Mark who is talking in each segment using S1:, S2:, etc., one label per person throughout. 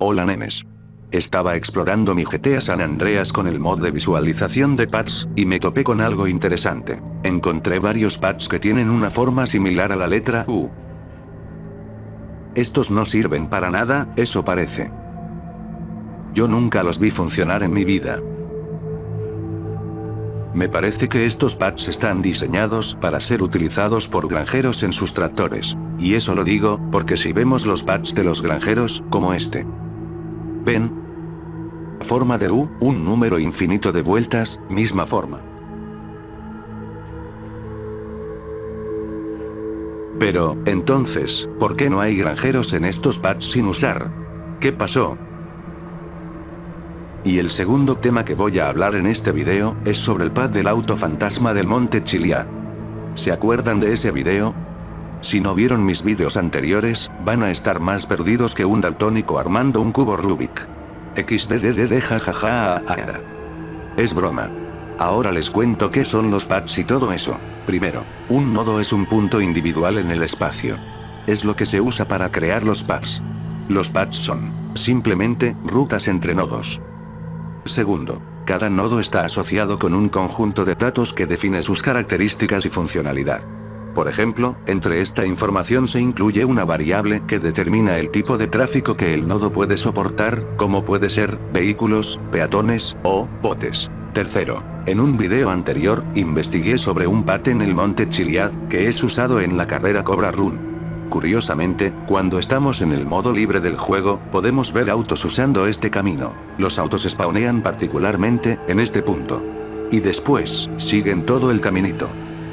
S1: Hola nenes. Estaba explorando mi GTA San Andreas con el mod de visualización de pads, y me topé con algo interesante. Encontré varios pads que tienen una forma similar a la letra U. Estos no sirven para nada, eso parece. Yo nunca los vi funcionar en mi vida. Me parece que estos pads están diseñados para ser utilizados por granjeros en sus tractores. Y eso lo digo, porque si vemos los pads de los granjeros, como este. ¿Ven? Forma de U, un número infinito de vueltas, misma forma. Pero, entonces, ¿por qué no hay granjeros en estos pads sin usar? ¿Qué pasó? Y el segundo tema que voy a hablar en este video, es sobre el pad del auto fantasma del Monte Chiliad. ¿Se acuerdan de ese video? Si no vieron mis vídeos anteriores, van a estar más perdidos que un daltónico armando un cubo Rubik. XDDD jajaja. Es broma. Ahora les cuento qué son los pads y todo eso. Primero, un nodo es un punto individual en el espacio. Es lo que se usa para crear los pads. Los pads son, simplemente, rutas entre nodos. Segundo, cada nodo está asociado con un conjunto de datos que define sus características y funcionalidad. Por ejemplo, entre esta información se incluye una variable que determina el tipo de tráfico que el nodo puede soportar, como puede ser, vehículos, peatones, o botes. Tercero, en un video anterior, investigué sobre un pad en el Monte Chiliad, que es usado en la carrera Cobra Run. Curiosamente, cuando estamos en el modo libre del juego, podemos ver autos usando este camino. Los autos spawnean particularmente, en este punto. Y después, siguen todo el caminito.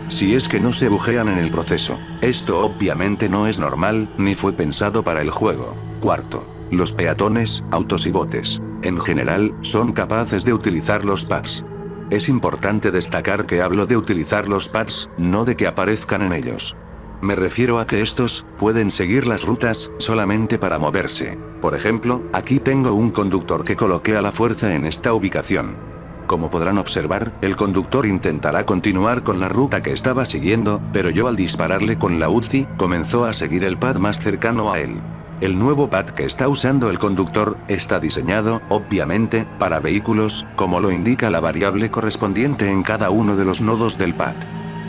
S1: Si es que no se bujean en el proceso. Esto obviamente no es normal, ni fue pensado para el juego. Cuarto, los peatones, autos y botes, en general, son capaces de utilizar los pads. Es importante destacar que hablo de utilizar los pads, no de que aparezcan en ellos. Me refiero a que estos, pueden seguir las rutas, solamente para moverse. Por ejemplo, aquí tengo un conductor que coloqué a la fuerza en esta ubicación. Como podrán observar, el conductor intentará continuar con la ruta que estaba siguiendo, pero yo al dispararle con la Uzi, comenzó a seguir el pad más cercano a él. El nuevo pad que está usando el conductor, está diseñado, obviamente, para vehículos, como lo indica la variable correspondiente en cada uno de los nodos del pad.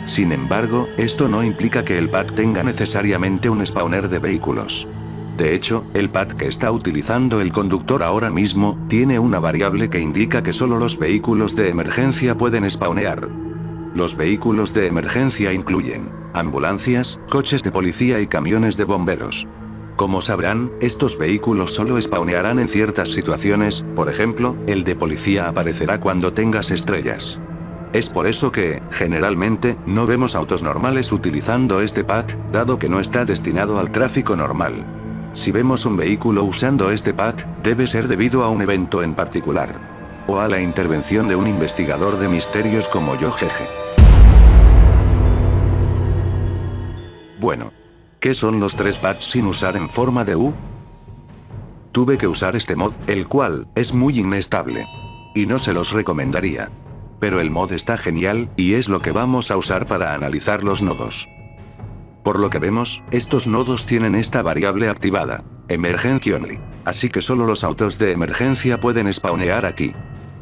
S1: Sin embargo, esto no implica que el pad tenga necesariamente un spawner de vehículos. De hecho, el pad que está utilizando el conductor ahora mismo, tiene una variable que indica que solo los vehículos de emergencia pueden spawnear. Los vehículos de emergencia incluyen ambulancias, coches de policía y camiones de bomberos. Como sabrán, estos vehículos solo spawnearán en ciertas situaciones, por ejemplo, el de policía aparecerá cuando tengas estrellas. Es por eso que, generalmente, no vemos autos normales utilizando este pad, dado que no está destinado al tráfico normal. Si vemos un vehículo usando este pad, debe ser debido a un evento en particular. O a la intervención de un investigador de misterios como yo jeje. Bueno. ¿Qué son los tres pads sin usar en forma de U? Tuve que usar este mod, el cual, es muy inestable. Y no se los recomendaría. Pero el mod está genial, y es lo que vamos a usar para analizar los nodos. Por lo que vemos, estos nodos tienen esta variable activada, Emergency Only. Así que solo los autos de emergencia pueden spawnear aquí.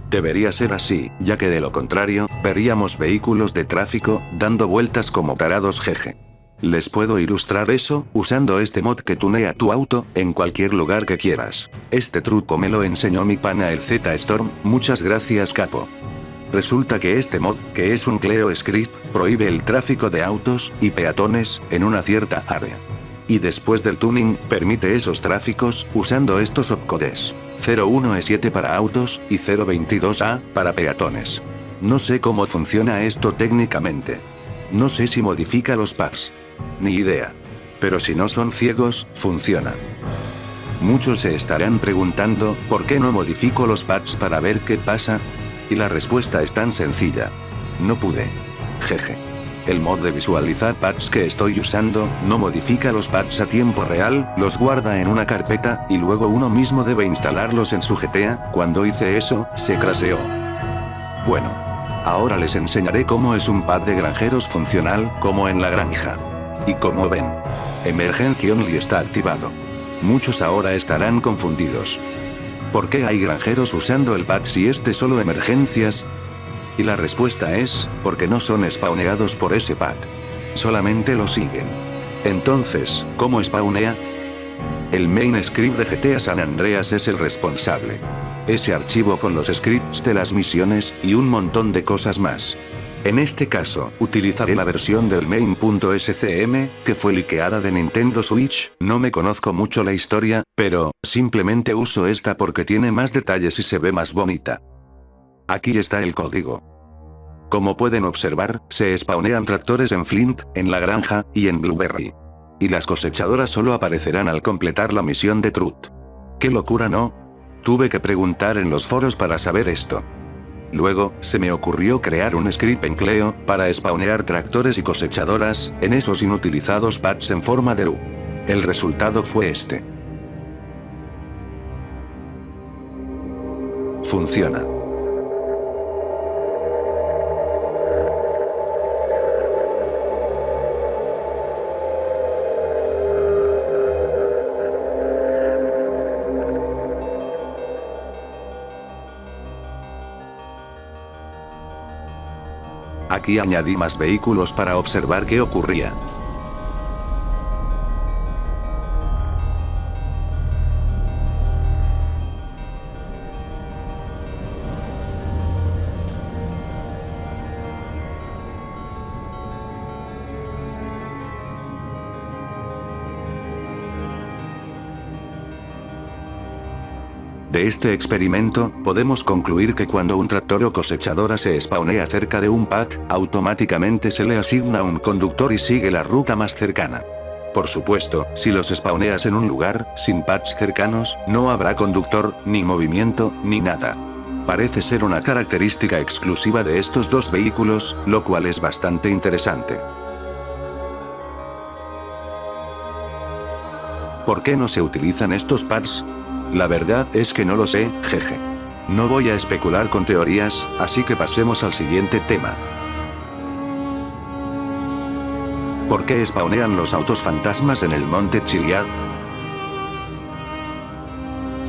S1: Debería ser así, ya que de lo contrario, veríamos vehículos de tráfico, dando vueltas como tarados jeje. Les puedo ilustrar eso, usando este mod que tunea tu auto, en cualquier lugar que quieras. Este truco me lo enseñó mi pana el Z-Storm, muchas gracias capo. Resulta que este mod, que es un Cleo script, prohíbe el tráfico de autos y peatones en una cierta área. Y después del tuning, permite esos tráficos, usando estos opcodes. 01E7 para autos, y 022A, para peatones. No sé cómo funciona esto técnicamente. No sé si modifica los pads. Ni idea. Pero si no son ciegos, funciona. Muchos se estarán preguntando, ¿por qué no modifico los pads para ver qué pasa? Y la respuesta es tan sencilla. No pude. Jeje. El mod de visualizar pads que estoy usando, no modifica los pads a tiempo real, los guarda en una carpeta, y luego uno mismo debe instalarlos en su GTA, cuando hice eso, se crasheó. Bueno. Ahora les enseñaré cómo es un pad de granjeros funcional, como en la granja. Y como ven, Emergency Only está activado. Muchos ahora estarán confundidos. ¿Por qué hay granjeros usando el pad si es de solo emergencias? Y la respuesta es, porque no son spawneados por ese pad. Solamente lo siguen. Entonces, ¿cómo spawnea? El main script de GTA San Andreas es el responsable. Ese archivo con los scripts de las misiones, y un montón de cosas más. En este caso, utilizaré la versión del main.scm, que fue liqueada de Nintendo Switch. No me conozco mucho la historia, pero, simplemente uso esta porque tiene más detalles y se ve más bonita. Aquí está el código. Como pueden observar, se spawnean tractores en Flint, en la granja, y en Blueberry. Y las cosechadoras solo aparecerán al completar la misión de Truth. ¡Qué locura, no! Tuve que preguntar en los foros para saber esto. Luego, se me ocurrió crear un script en Cleo, para spawnear tractores y cosechadoras, en esos inutilizados pads en forma de U. El resultado fue este. Funciona. Aquí añadí más vehículos para observar qué ocurría. De este experimento, podemos concluir que cuando un tractor o cosechadora se spawnea cerca de un pad, automáticamente se le asigna un conductor y sigue la ruta más cercana. Por supuesto, si los spawneas en un lugar, sin pads cercanos, no habrá conductor, ni movimiento, ni nada. Parece ser una característica exclusiva de estos dos vehículos, lo cual es bastante interesante. ¿Por qué no se utilizan estos pads? La verdad es que no lo sé, jeje. No voy a especular con teorías, así que pasemos al siguiente tema. ¿Por qué spawnean los autos fantasmas en el monte Chiliad?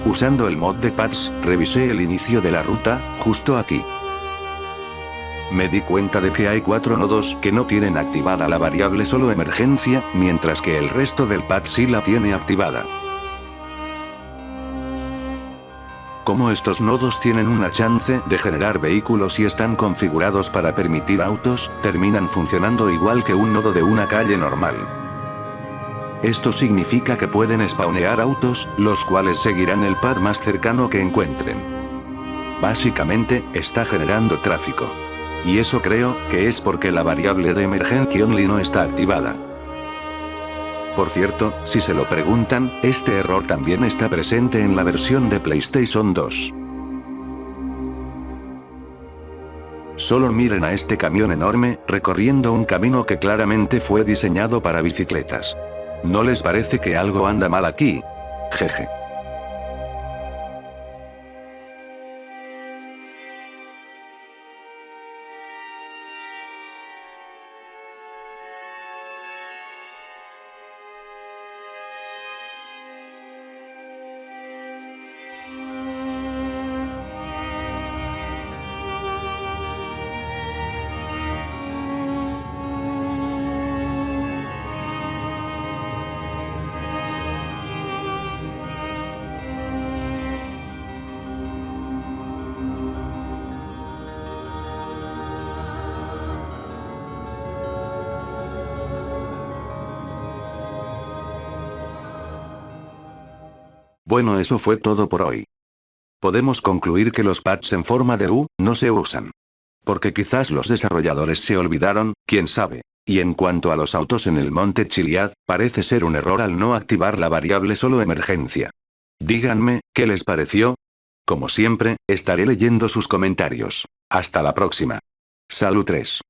S1: Usando el mod de pads, revisé el inicio de la ruta, justo aquí. Me di cuenta de que hay 4 nodos que no tienen activada la variable solo emergencia, mientras que el resto del pad sí la tiene activada. Como estos nodos tienen una chance de generar vehículos y están configurados para permitir autos, terminan funcionando igual que un nodo de una calle normal. Esto significa que pueden spawnear autos, los cuales seguirán el pad más cercano que encuentren. Básicamente, está generando tráfico. Y eso creo que es porque la variable de emergencia only no está activada. Por cierto, si se lo preguntan, este error también está presente en la versión de PlayStation 2. Solo miren a este camión enorme, recorriendo un camino que claramente fue diseñado para bicicletas. ¿No les parece que algo anda mal aquí? Jeje. Bueno, eso fue todo por hoy. Podemos concluir que los pads en forma de U no se usan. Porque quizás los desarrolladores se olvidaron, quién sabe. Y en cuanto a los autos en el monte Chiliad, parece ser un error al no activar la variable solo emergencia. Díganme, ¿qué les pareció? Como siempre, estaré leyendo sus comentarios. Hasta la próxima. Salud 3.